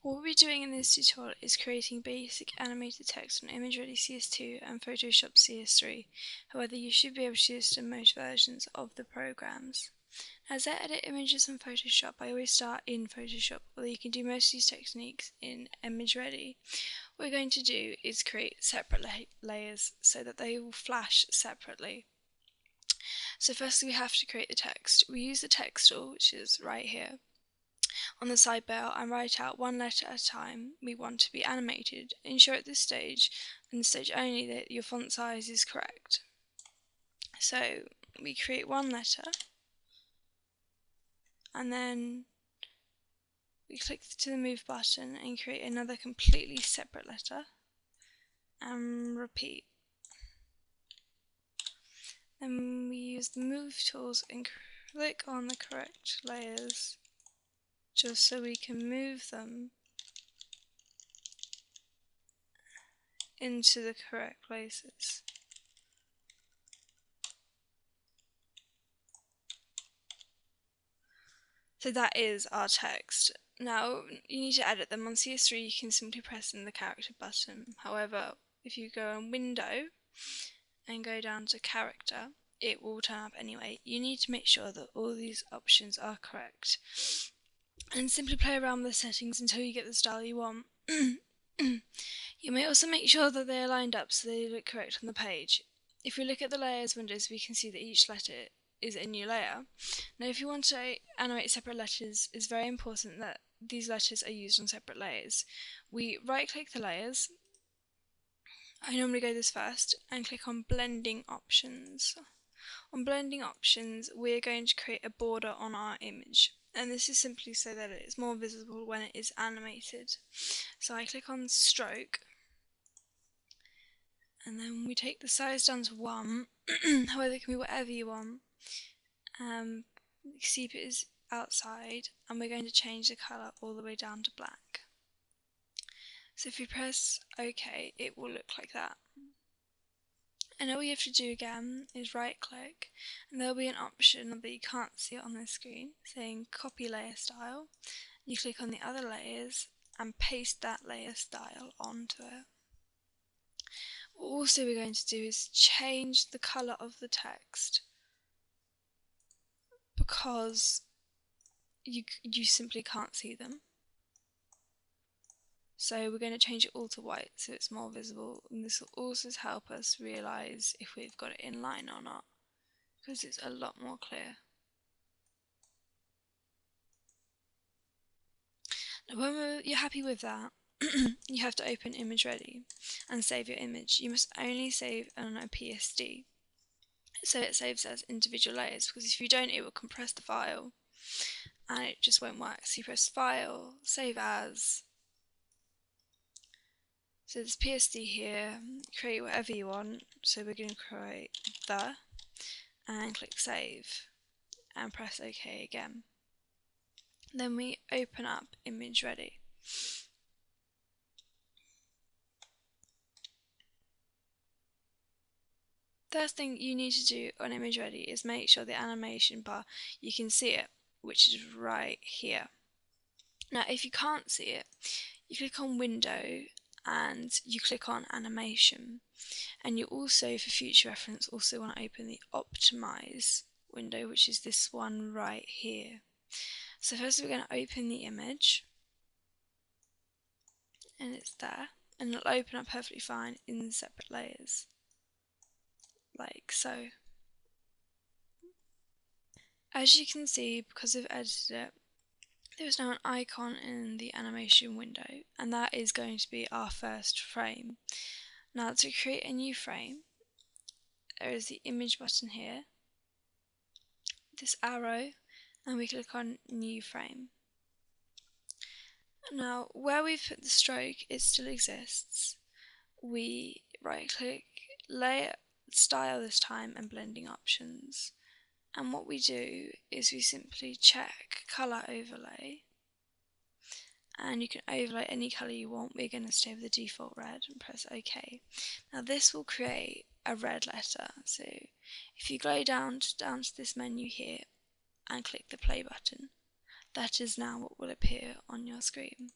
What we'll be doing in this tutorial is creating basic animated text on Imageready CS2 and Photoshop CS3. However, you should be able to use in most versions of the programs. As I edit images in Photoshop, I always start in Photoshop, although you can do most of these techniques in Imageready. What we're going to do is create separate layers so that they will flash separately. So firstly we have to create the text. We use the text tool, which is right here, on the sidebar, and write out one letter at a time we want to be animated. Ensure at this stage, and stage only, that your font size is correct. So we create one letter, and then we click to the move button and create another completely separate letter, and repeat. Then we use the move tools and click on the correct layers just so we can move them into the correct places. So that is our text. Now you need to edit them. On CS3 you can simply press in the character button. However, if you go on Window and go down to Character, it will turn up anyway. You need to make sure that all these options are correct. And simply play around with the settings until you get the style you want. You may also make sure that they are lined up so they look correct on the page. If we look at the layers windows, we can see that each letter is a new layer. Now if you want to animate separate letters, it's very important that these letters are used on separate layers. We right click the layers, I normally go this first, and click on blending options. On blending options we're going to create a border on our image, and this is simply so that it is more visible when it is animated. So I click on stroke, and then we take the size down to 1, however it can be whatever you want. Keep it is outside, and we're going to change the colour all the way down to black. So if we press OK, it will look like that. And all you have to do again is right click, and there'll be an option that you can't see on the screen saying copy layer style. You click on the other layers and paste that layer style onto it. What also we're going to do is change the colour of the text, because you simply can't see them. So we're going to change it all to white so it's more visible, and this will also help us realise if we've got it in line or not, because it's a lot more clear. Now when you're happy with that, you have to open Imageready and save your image. You must only save on a PSD, so it saves as individual layers, because if you don't it will compress the file and it just won't work. So you press File, Save As. So there's PSD here, create whatever you want, so we're going to create the, and click Save, and press OK again. Then we open up Imageready. First thing you need to do on Imageready is make sure the animation bar, you can see it, which is right here. Now if you can't see it, you click on Window and you click on Animation, and you also, for future reference, also want to open the Optimize window, which is this one right here. So first we're going to open the image, and it's there, and it'll open up perfectly fine in separate layers, like so. As you can see, because I've edited it, there is now an icon in the animation window, and that is going to be our first frame. Now to create a new frame, there is the image button here, this arrow, and we click on new frame. Now where we've put the stroke, it still exists. We right click, layer style this time, and blending options. And what we do is we simply check colour overlay, and you can overlay any colour you want. We're going to stay with the default red and press OK. Now this will create a red letter, so if you go down to this menu here and click the play button, that is now what will appear on your screen.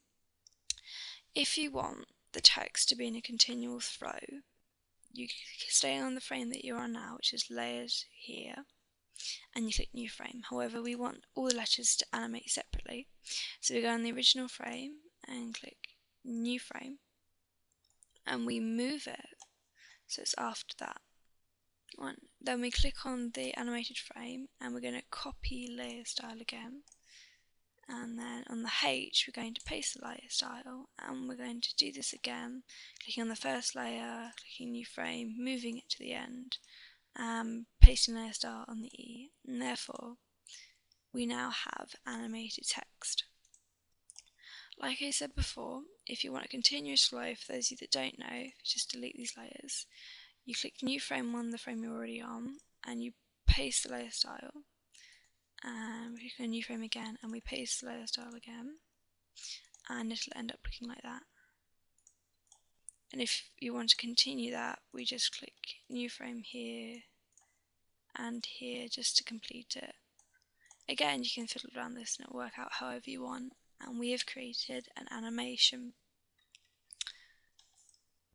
If you want the text to be in a continual flow, you stay on the frame that you're on now, which is layers here, and you click new frame. However, we want all the letters to animate separately, so we go on the original frame and click new frame, and we move it so it's after that one. Then we click on the animated frame and we're going to copy layer style again, and then on the H we're going to paste the layer style, and we're going to do this again, clicking on the first layer, clicking new frame, moving it to the end, pasting layer style on the E, and therefore we now have animated text. Like I said before, if you want a continuous flow, for those of you that don't know, just delete these layers. You click new frame on the frame you're already on, and you paste the layer style. And we click on new frame again, and we paste the layer style again, and it'll end up looking like that. And if you want to continue that, we just click new frame here and here just to complete it. Again, you can fiddle around this and it'll work out however you want. And we have created an animation.